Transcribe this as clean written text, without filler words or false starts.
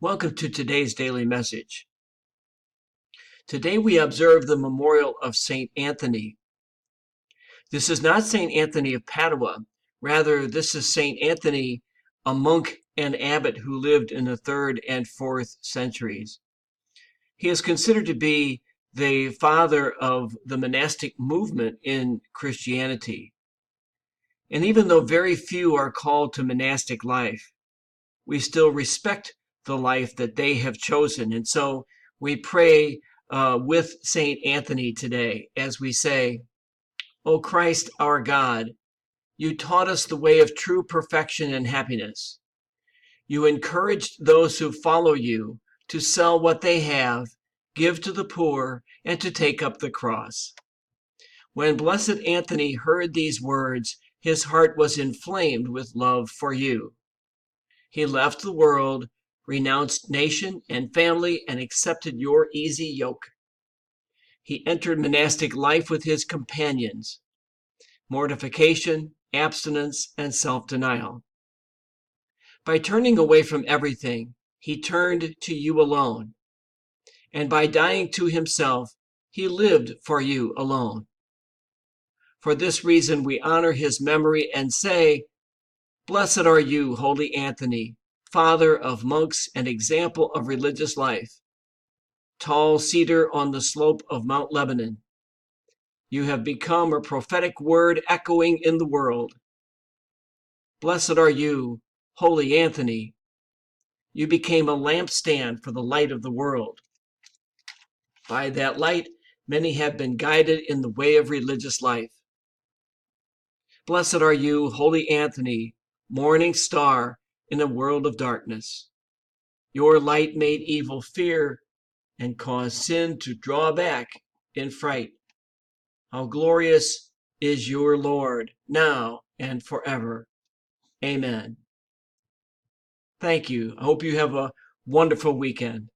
Welcome to today's daily message. Today we observe the memorial of St. Anthony. This is not St. Anthony of Padua. Rather, this is St. Anthony, a monk and abbot who lived in the 3rd and 4th centuries. He is considered to be the father of the monastic movement in Christianity. And even though very few are called to monastic life, we still respect the life that they have chosen. And so we pray with St. Anthony today as we say, O Christ our God, you taught us the way of true perfection and happiness. You encouraged those who follow you to sell what they have, give to the poor, and to take up the cross. When Blessed Anthony heard these words, his heart was inflamed with love for you. He left the world, renounced nation and family, and accepted your easy yoke. He entered monastic life with his companions, mortification, abstinence, and self-denial. By turning away from everything, he turned to you alone, and by dying to himself, he lived for you alone. For this reason, we honor his memory and say, Blessed are you, Holy Anthony, father of monks and example of religious life, tall cedar on the slope of Mount Lebanon. You have become a prophetic word echoing in the world. Blessed are you, Holy Anthony. You became a lampstand for the light of the world. By that light, many have been guided in the way of religious life. Blessed are you, Holy Anthony, morning star in a world of darkness. Your light made evil fear and caused sin to draw back in fright. How glorious is your Lord, now and forever. Amen. Thank you. I hope you have a wonderful weekend.